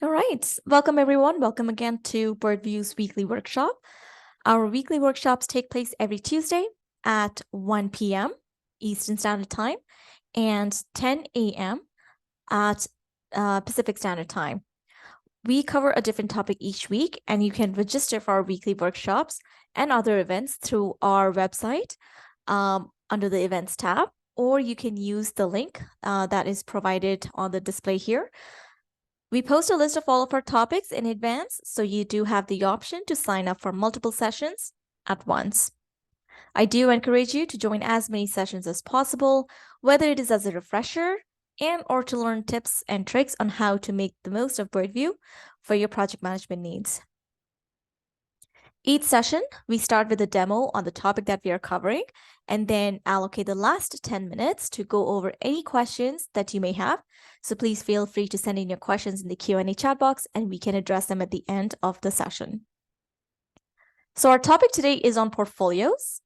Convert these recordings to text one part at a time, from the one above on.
All right. Welcome, everyone. Welcome again to Birdview's weekly workshop. Our weekly workshops take place every Tuesday at 1 p.m. Eastern Standard Time and 10 a.m. at Pacific Standard Time. We cover a different topic each week, and you can register for our weekly workshops and other events through our website under the Events tab, or you can use the link that is provided on the display here. We post a list of all of our topics in advance, so you do have the option to sign up for multiple sessions at once. I do encourage you to join as many sessions as possible, whether it is as a refresher and or to learn tips and tricks on how to make the most of Birdview for your project management needs. Each session, we start with a demo on the topic that we are covering, and then allocate the last 10 minutes to go over any questions that you may have. So please feel free to send in your questions in the Q&A chat box, and we can address them at the end of the session. So our topic today is on portfolios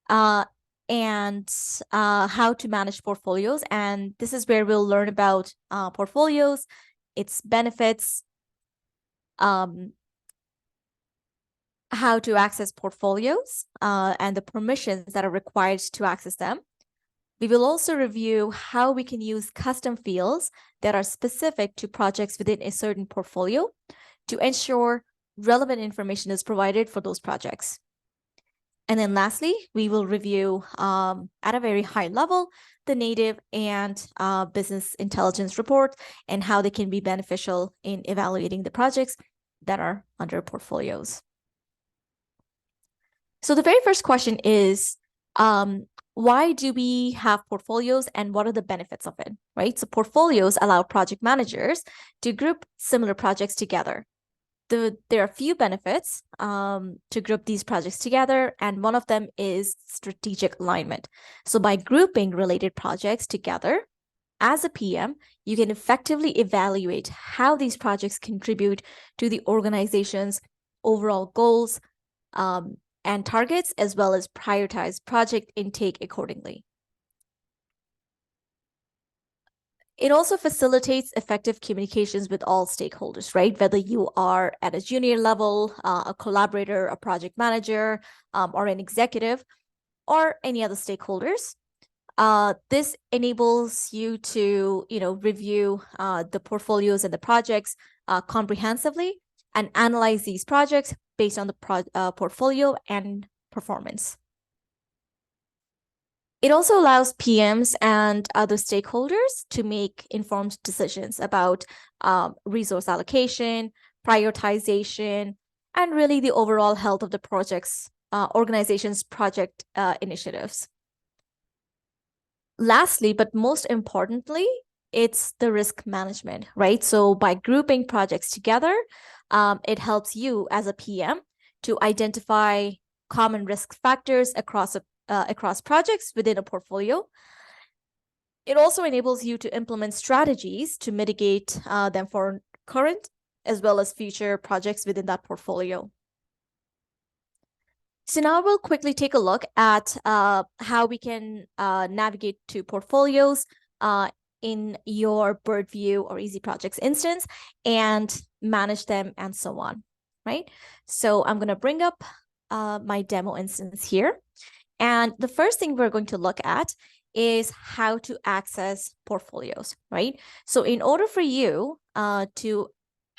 and how to manage portfolios. And this is where we'll learn about portfolios, its benefits, how to access portfolios and the permissions that are required to access them. We will also review how we can use custom fields that are specific to projects within a certain portfolio to ensure relevant information is provided for those projects. And then lastly, we will review at a very high level the native and business intelligence report and how they can be beneficial in evaluating the projects that are under portfolios. So the very first question is, why do we have portfolios and what are the benefits of it, right? So portfolios allow project managers to group similar projects together. There are a few benefits to group these projects together, and one of them is strategic alignment. So by grouping related projects together, as a PM, you can effectively evaluate how these projects contribute to the organization's overall goals, and targets, as well as prioritize project intake accordingly. It also facilitates effective communications with all stakeholders, right? Whether you are at a junior level, a collaborator, a project manager, or an executive, or any other stakeholders. This enables you to, review the portfolios and the projects comprehensively and analyze these projects based on the portfolio and performance. It also allows PMs and other stakeholders to make informed decisions about resource allocation, prioritization, and really the overall health of the project's organization's project initiatives. Lastly, but most importantly, it's the risk management, right? So by grouping projects together, it helps you as a PM to identify common risk factors across projects within a portfolio. It also enables you to implement strategies to mitigate them for current as well as future projects within that portfolio. So now we'll quickly take a look at how we can navigate to portfolios in your Birdview or Easy Projects instance and manage them and so on, right? So I'm going to bring up my demo instance here. And the first thing we're going to look at is how to access portfolios, right? So in order for you to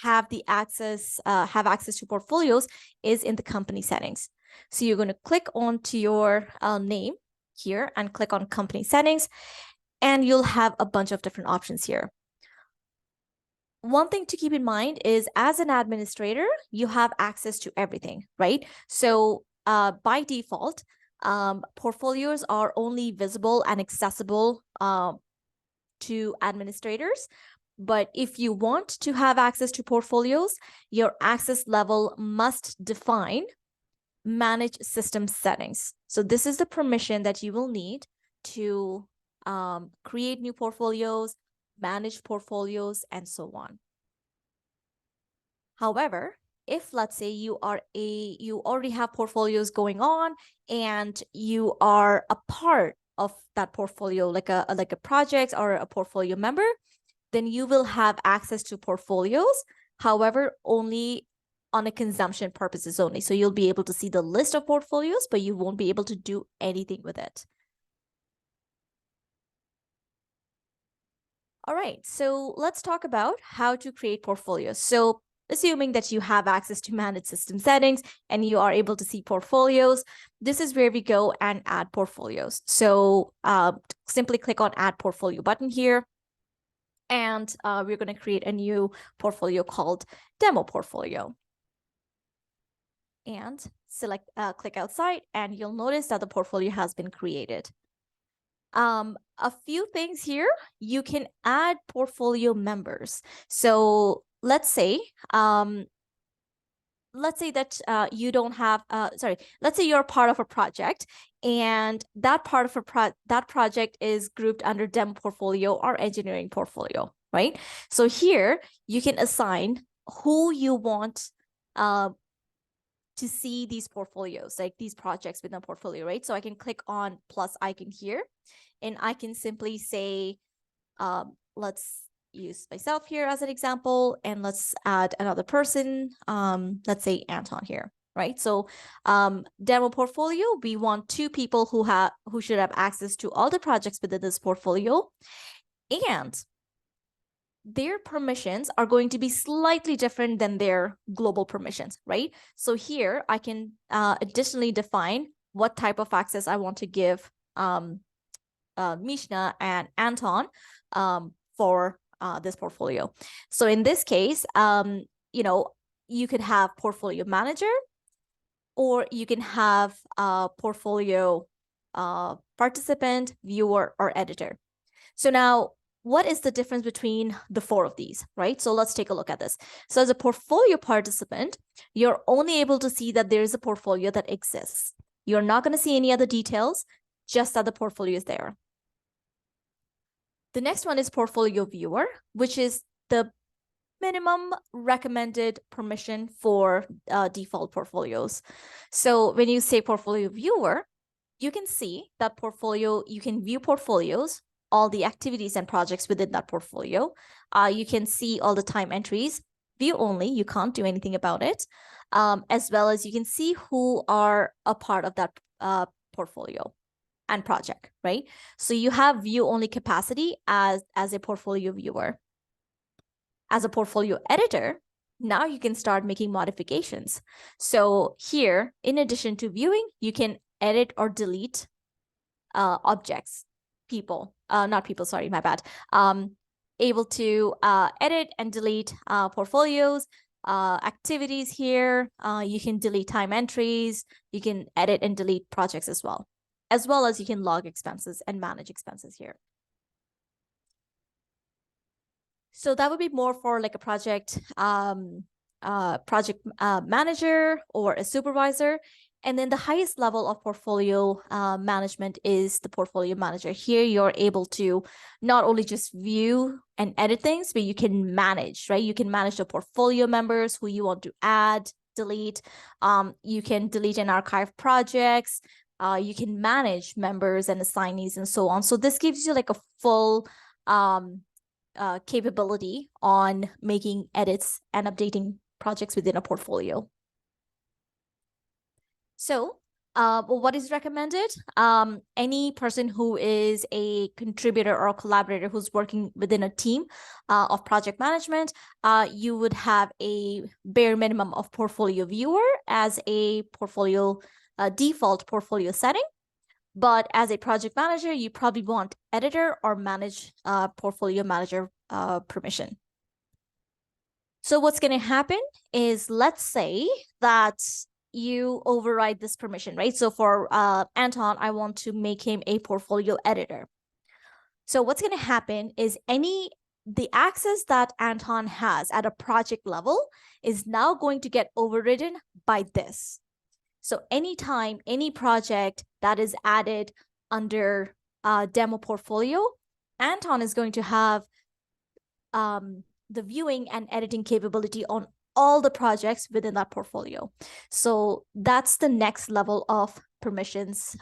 have access to portfolios is in the company settings. So you're going to click onto your name here and click on company settings, and you'll have a bunch of different options here. One thing to keep in mind is as an administrator, you have access to everything, right? So by default, portfolios are only visible and accessible to administrators. But if you want to have access to portfolios, your access level must define manage system settings. So this is the permission that you will need to create new portfolios, manage portfolios, and so on. However, if let's say you already have portfolios going on and you are a part of that portfolio, like a project or a portfolio member, then you will have access to portfolios. However, only on a consumption purposes only. So you'll be able to see the list of portfolios, but you won't be able to do anything with it. All right, so let's talk about how to create portfolios. So assuming that you have access to manage system settings and you are able to see portfolios, this is where we go and add portfolios. So simply click on Add Portfolio button here. And we're going to create a new portfolio called Demo Portfolio. And click outside, and you'll notice that the portfolio has been created. A few things here, you can add portfolio members. So let's say that you don't have, let's say you're part of a project, and that part of that project is grouped under demo portfolio or engineering portfolio, right? So here you can assign who you want to see these portfolios, like these projects within a portfolio, right? So I can click on plus icon here, and I can simply say, let's use myself here as an example, and let's add another person. Let's say Anton here, right? So demo portfolio, we want 2 people who should have access to all the projects within this portfolio, and their permissions are going to be slightly different than their global permissions, right? So here I can additionally define what type of access I want to give Mishna and Anton for this portfolio. So in this case, you could have portfolio manager, or you can have portfolio participant, viewer, or editor. So now, what is the difference between the 4 of these, right? So let's take a look at this. So as a portfolio participant, you're only able to see that there is a portfolio that exists. You're not going to see any other details, just that the portfolio is there. The next one is portfolio viewer, which is the minimum recommended permission for default portfolios. So when you say portfolio viewer, you can see that you can view portfolios, all the activities and projects within that portfolio. You can see all the time entries, view only, you can't do anything about it, as well as you can see who are a part of that portfolio and project, right? So you have view only capacity as a portfolio viewer. As a portfolio editor, now you can start making modifications. So here, in addition to viewing, you can edit or delete objects, able to edit and delete portfolios, activities here. You can delete time entries. You can edit and delete projects as well as you can log expenses and manage expenses here. So that would be more for like a project manager or a supervisor. And then the highest level of portfolio management is the portfolio manager. Here, you're able to not only just view and edit things, but you can manage, right? You can manage the portfolio members who you want to add, delete. You can delete and archive projects. You can manage members and assignees and so on. So this gives you like a full capability on making edits and updating projects within a portfolio. So what is recommended? Any person who is a contributor or a collaborator who's working within a team of project management, you would have a bare minimum of portfolio viewer as a portfolio default portfolio setting. But as a project manager, you probably want editor or manage portfolio manager permission. So what's going to happen is, let's say that you override this permission, right? So for Anton, I want to make him a portfolio editor. So what's going to happen is the access that Anton has at a project level is now going to get overridden by this. So anytime any project that is added under demo portfolio, Anton is going to have the viewing and editing capability on all the projects within that portfolio. So that's the next level of permissions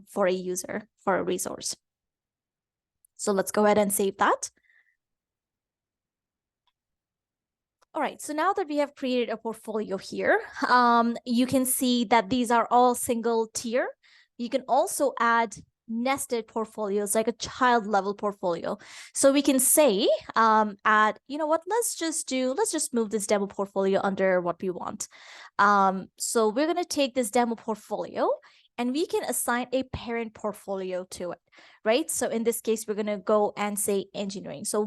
for a user, for a resource. So let's go ahead and save that. All right, so now that we have created a portfolio here, you can see that these are all single tier. You can also add nested portfolios, like a child level portfolio. So we can say, you know what, let's just move this demo portfolio under what we want. So we're going to take this demo portfolio and we can assign a parent portfolio to it, right? So in this case, we're going to go and say engineering. So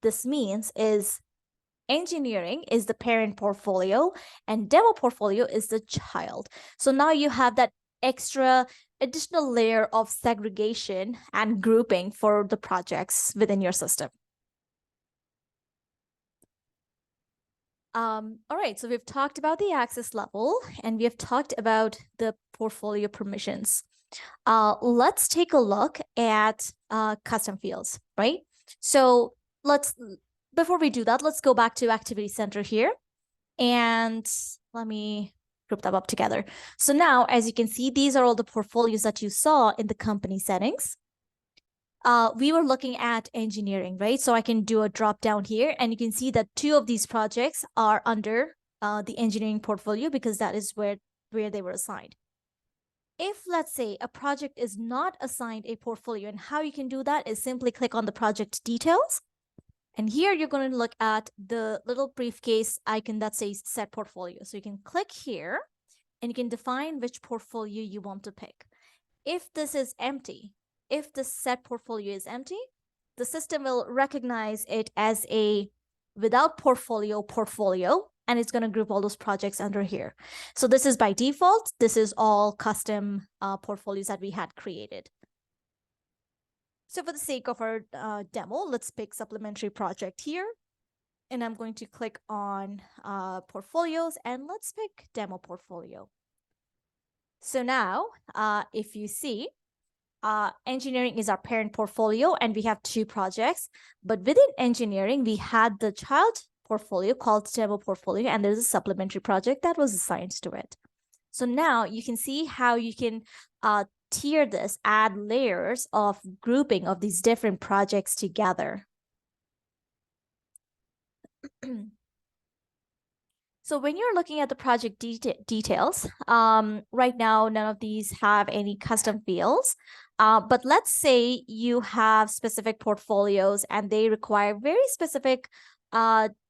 this means is engineering is the parent portfolio and demo portfolio is the child. So now you have that additional layer of segregation and grouping for the projects within your system. All right, so we've talked about the access level and we have talked about the portfolio permissions. Let's take a look at custom fields, right? So before we do that, let's go back to Activity Center here. And let me group them up together. So now, as you can see, these are all the portfolios that you saw in the company settings. We were looking at engineering, right? So I can do a drop down here and you can see that 2 of these projects are under the engineering portfolio because that is where they were assigned. If, let's say, a project is not assigned a portfolio, and how you can do that is simply click on the project details. And here you're going to look at the little briefcase icon that says set portfolio. So you can click here and you can define which portfolio you want to pick. If this is empty, if the set portfolio is empty, the system will recognize it as a without portfolio, and it's going to group all those projects under here. So this is by default. This is all custom portfolios that we had created. So for the sake of our demo, let's pick supplementary project here. And I'm going to click on portfolios and let's pick demo portfolio. So now, if you see, engineering is our parent portfolio and we have 2 projects. But within engineering, we had the child portfolio called demo portfolio and there's a supplementary project that was assigned to it. So now you can see how you can tier this, add layers of grouping of these different projects together. So when you're looking at the project details, right now, none of these have any custom fields. But let's say you have specific portfolios and they require very specific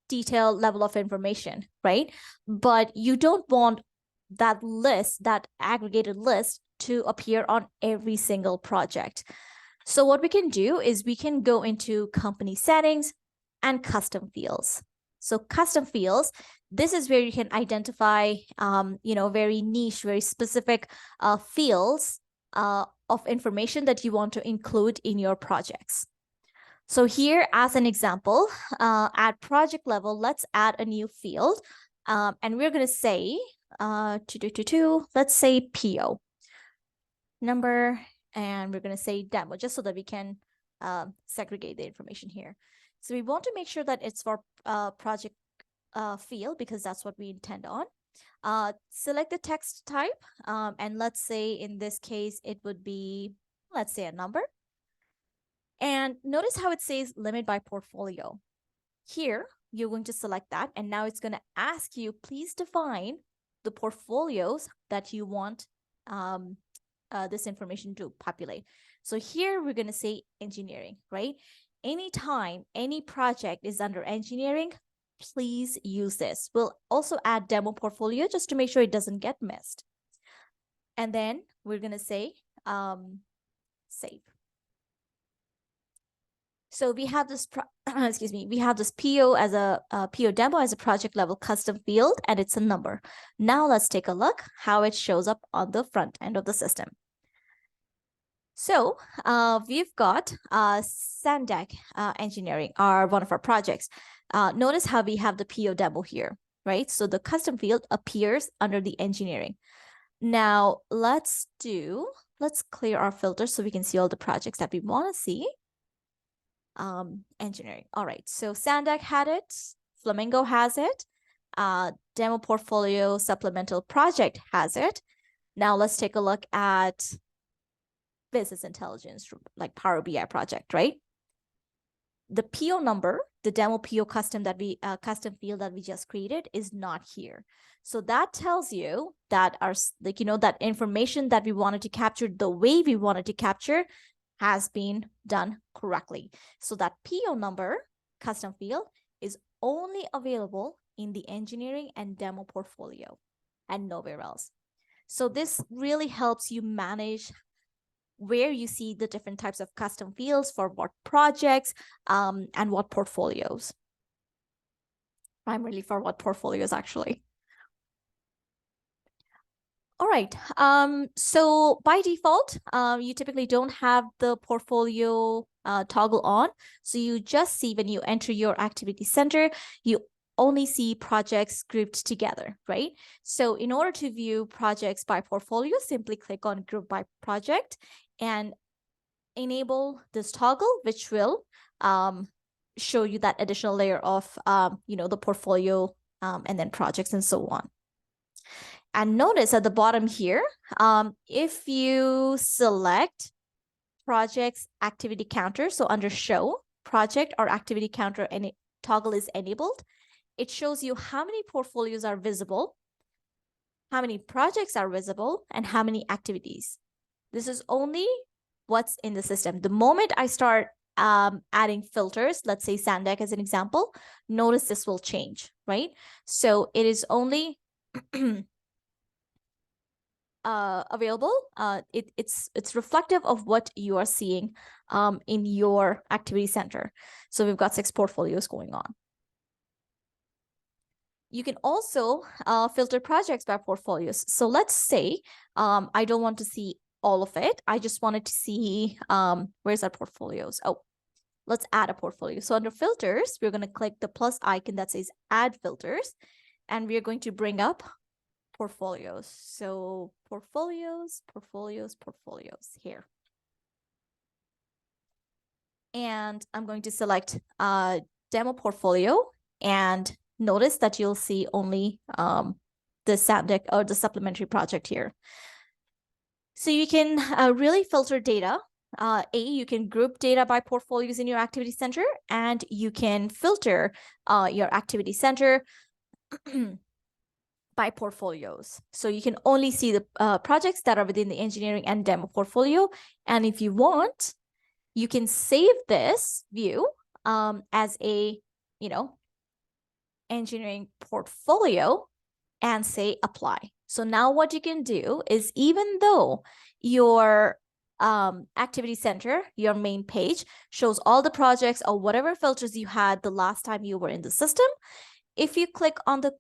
detail level of information, right? But you don't want that list, that aggregated list, to appear on every single project. So what we can do is we can go into company settings and custom fields. So custom fields, this is where you can identify, very niche, very specific fields of information that you want to include in your projects. So here, as an example, at project level, let's add a new field. And we're going to say, let's say PO number, and we're going to say demo, just so that we can segregate the information here. So we want to make sure that it's for project field because that's what we intend on. Select the text type, and let's say in this case, it would be, let's say, a number. And notice how it says limit by portfolio. Here, you're going to select that, and now it's going to ask you, please define the portfolios that you want this information to populate. So here we're going to say engineering, right? Anytime any project is under engineering, please use this. We'll also add demo portfolio just to make sure it doesn't get missed. And then we're going to say save. So we have this, we have this PO as a PO demo as a project level custom field, and it's a number. Now let's take a look how it shows up on the front end of the system. So we've got Sandak Engineering, one of our projects. Notice how we have the PO demo here, right? So the custom field appears under the engineering. Now let's clear our filter so we can see all the projects that we want to see. Engineering. All right, so Sandak had it, Flamingo has it, demo portfolio supplemental project has it. Now let's take a look at business intelligence, like Power BI project, right? the PO number, the demo PO custom custom field that we just created is not here. So that tells you that that information that we wanted to capture, the way we wanted to capture, has been done correctly. So that PO number custom field is only available in the engineering and demo portfolio and nowhere else. So this really helps you manage where you see the different types of custom fields for what projects and what portfolios. Primarily for what portfolios, actually. All right, so by default, you typically don't have the portfolio toggle on. So you just see when you enter your activity center, you only see projects grouped together, right? So in order to view projects by portfolio, simply click on group by project and enable this toggle, which will show you that additional layer of, the portfolio and then projects and so on. And notice at the bottom here, if you select projects activity counter, so under show, project or activity counter and toggle is enabled, it shows you how many portfolios are visible, how many projects are visible, and how many activities. This is only what's in the system. The moment I start adding filters, let's say sand deck as an example, notice this will change, right? So it is only available. It's reflective of what you are seeing in your activity center. So we've got 6 portfolios going on. You can also filter projects by portfolios. So let's say I don't want to see all of it. I just wanted to see where's our portfolios. Oh, let's add a portfolio. So under filters, we're going to click the plus icon that says add filters, and we're going to bring up portfolios. So portfolios here. And I'm going to select demo portfolio, and notice that you'll see only the sand deck or the supplementary project here. So you can really filter data. You can group data by portfolios in your activity center, and you can filter your activity center by portfolios. So you can only see the projects that are within the engineering and demo portfolio. And if you want, you can save this view as a, engineering portfolio and say apply. So now what you can do is, even though your activity center, your main page, shows all the projects or whatever filters you had the last time you were in the system, if you click on the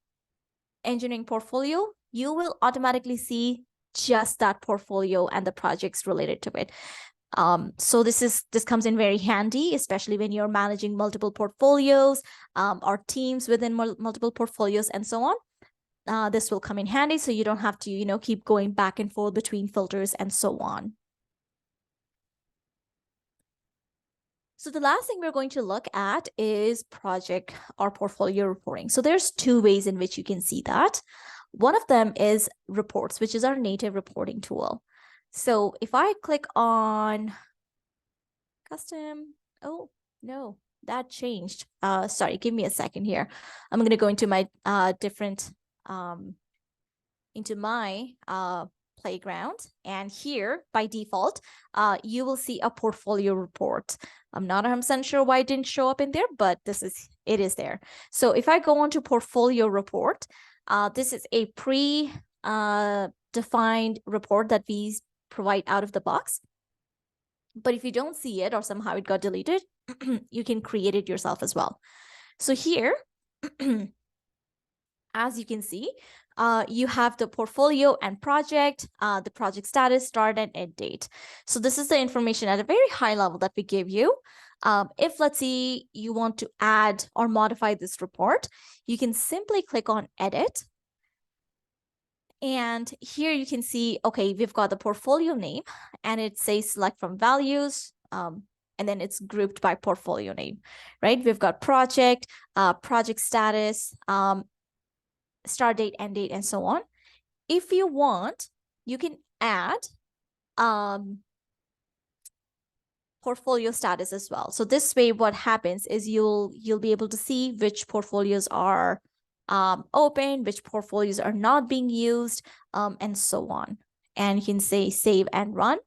engineering portfolio, you will automatically see just that portfolio and the projects related to it. So this comes in very handy, especially when you're managing multiple portfolios or teams within multiple portfolios and so on. This will come in handy, so you don't have to, keep going back and forth between filters and so on. So the last thing we're going to look at is project or portfolio reporting. So there's 2 ways in which you can see that. One of them is reports, which is our native reporting tool. So if I click on custom, oh, no, that changed. Sorry, give me a second here. I'm going to go into my into my playground, and here by default you will see a portfolio report. I'm not 100% sure why it didn't show up in there, but it is there. So if I go on to portfolio report, this is a defined report that we provide out of the box. But if you don't see it or somehow it got deleted, you can create it yourself as well. So here, as you can see, you have the portfolio and project, the project status, start and end date. So this is the information at a very high level that we give you. If, let's say, you want to add or modify this report, you can simply click on edit. And here you can see, okay, we've got the portfolio name, and it says select from values, and then it's grouped by portfolio name, right? We've got project, project status, start date, end date, and so on. If you want, you can add portfolio status as well. So this way, what happens is you'll be able to see which portfolios are open, which portfolios are not being used, and so on. And you can say save and run.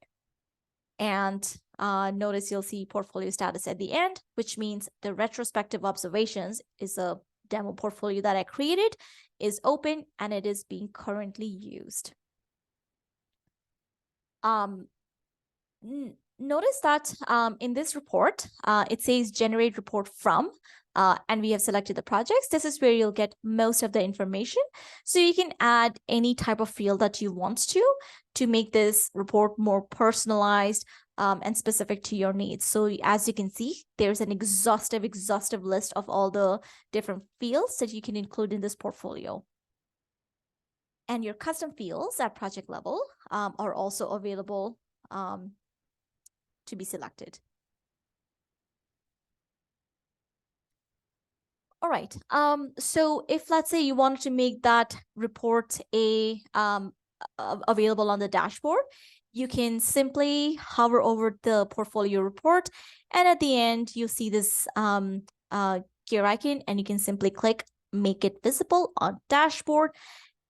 And notice you'll see portfolio status at the end, which means the retrospective observations is a demo portfolio that I created, is open, and it is being currently used. Notice that in this report, it says generate report from, and we have selected the projects. This is where you'll get most of the information. So you can add any type of field that you want to make this report more personalized and specific to your needs. So as you can see, there's an exhaustive list of all the different fields that you can include in this portfolio. And your custom fields at project level are also available to be selected. All right. So if, let's say, you wanted to make that report available on the dashboard, you can simply hover over the portfolio report, and at the end, you see this gear icon, and you can simply click make it visible on dashboard,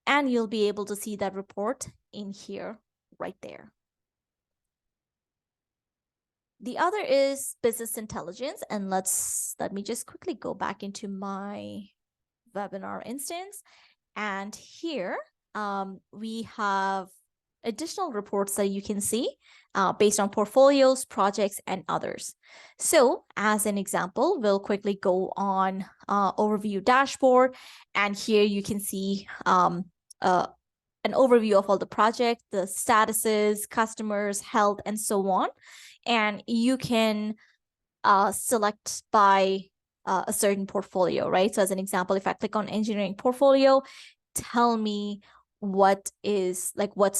and you'll be able to see that report in here right there. The other is business intelligence, and let me just quickly go back into my webinar instance. And here we have additional reports that you can see based on portfolios, projects, and others. So as an example, we'll quickly go on overview dashboard, and here you can see an overview of all the projects, the statuses, customers, health, and so on. And you can select by a certain portfolio, right? So as an example, if I click on engineering portfolio, tell me what's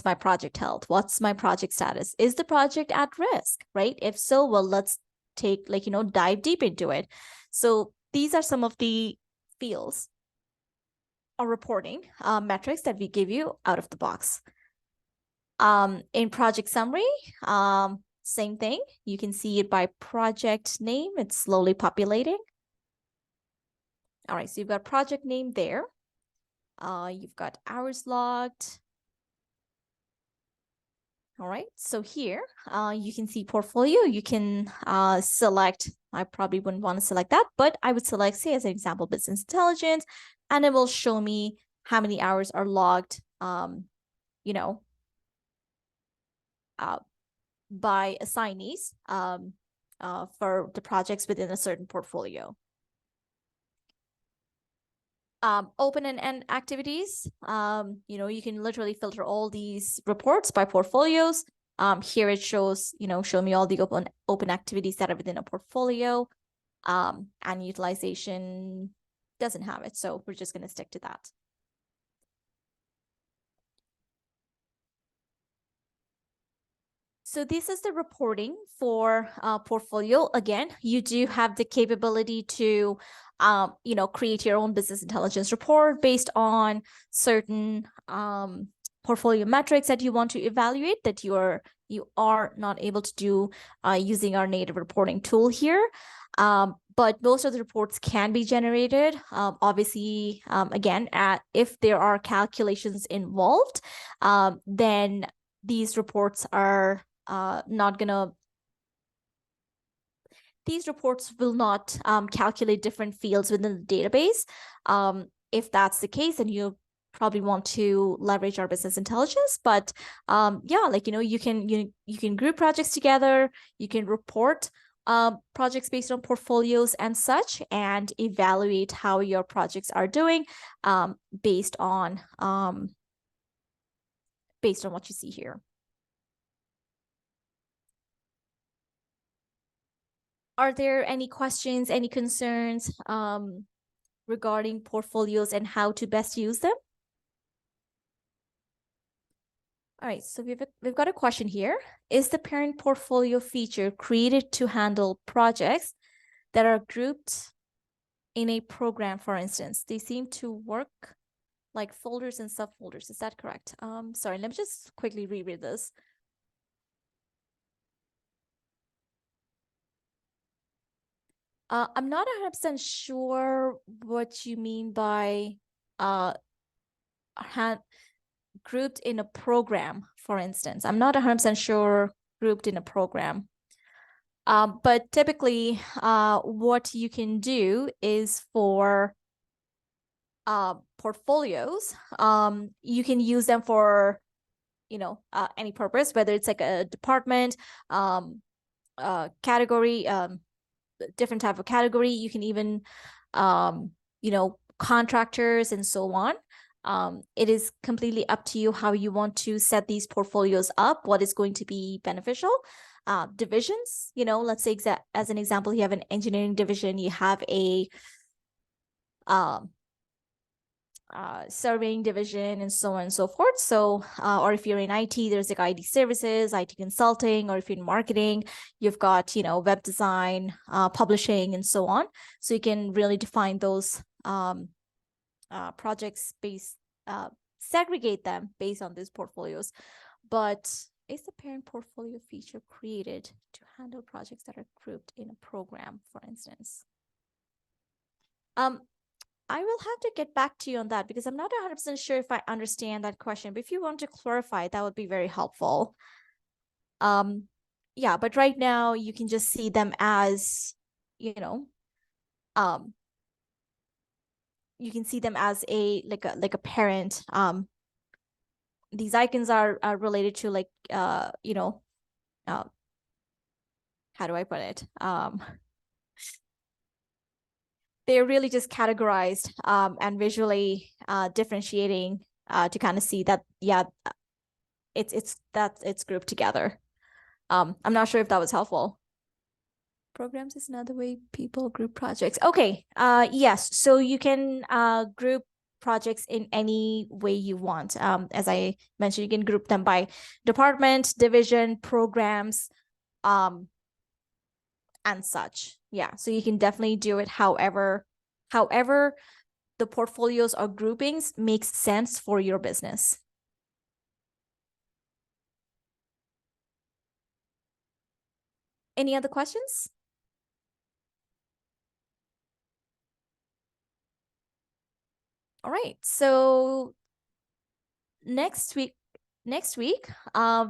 my project health? What's my project status? Is the project at risk, right? If so, well, let's take dive deep into it. So these are some of the fields or reporting metrics that we give you out of the box. In project summary, same thing. You can see it by project name. It's slowly populating. All right, so you've got project name there. You've got hours logged. All right, so here you can see portfolio. You can select, I probably wouldn't want to select that, but I would select, say, as an example, business intelligence, and it will show me how many hours are logged, by assignees for the projects within a certain portfolio. Open and end activities, you can literally filter all these reports by portfolios. Here it shows, show me all the open activities that are within a portfolio, and utilization doesn't have it. So we're just going to stick to that. So this is the reporting for portfolio. Again, you do have the capability to, create your own business intelligence report based on certain portfolio metrics that you want to evaluate that you are not able to do using our native reporting tool here. But most of the reports can be generated. Obviously, again, if there are calculations involved, then these reports are these reports will not calculate different fields within the database. If that's the case, then you probably want to leverage our business intelligence. But yeah, you can group projects together, you can report projects based on portfolios and such, and evaluate how your projects are doing based on what you see here. Are there any questions, any concerns regarding portfolios and how to best use them? All right, so we've got a question here. Is the parent portfolio feature created to handle projects that are grouped in a program, for instance? They seem to work like folders and subfolders. Is that correct? Sorry, let me just quickly reread this. I'm not 100% sure what you mean by grouped in a program, for instance. I'm not 100% sure grouped in a program. But typically, what you can do is for portfolios, you can use them for, any purpose, whether it's like a department, category, different type of category. You can even, contractors and so on. It is completely up to you how you want to set these portfolios up, what is going to be beneficial. Divisions, let's say as an example, you have an engineering division, you have a surveying division, and so on and so forth. So, or if you're in IT, there's like IT services, IT consulting, or if you're in marketing, you've got, web design, publishing, and so on. So you can really define those projects based, segregate them based on these portfolios. But is the parent portfolio feature created to handle projects that are grouped in a program, for instance? I will have to get back to you on that because I'm not 100% sure if I understand that question. But if you want to clarify, that would be very helpful. Yeah, but right now you can just see them as, you can see them as like a parent. These icons are related to like, how do I put it? They're really just categorized and visually differentiating to kind of see that, yeah, it's grouped together. I'm not sure if that was helpful. Programs is another way people group projects. Okay, yes, so you can group projects in any way you want. As I mentioned, you can group them by department, division, programs, and such. Yeah, so you can definitely do it however the portfolios or groupings makes sense for your business. Any other questions? All right, so next week,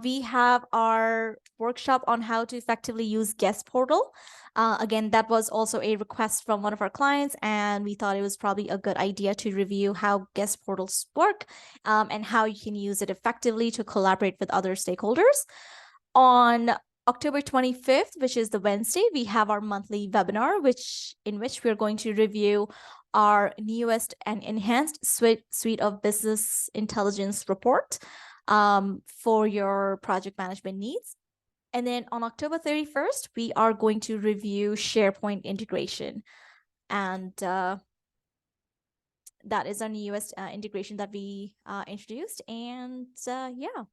we have our workshop on how to effectively use guest portal. Again, that was also a request from one of our clients, and we thought it was probably a good idea to review how guest portals work, and how you can use it effectively to collaborate with other stakeholders. On October 25th, which is the Wednesday, we have our monthly webinar, in which we're going to review our newest and enhanced suite of business intelligence report for your project management needs. And then on October 31st, we are going to review SharePoint integration. And that is our newest integration that we introduced. And yeah.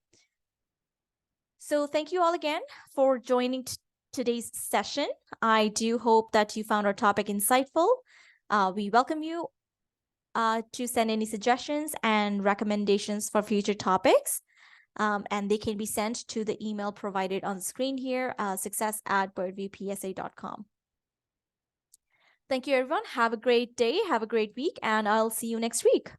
So thank you all again for joining today's session. I do hope that you found our topic insightful. We welcome you to send any suggestions and recommendations for future topics. And they can be sent to the email provided on the screen here, success@birdviewpsa.com. Thank you, everyone. Have a great day. Have a great week, and I'll see you next week.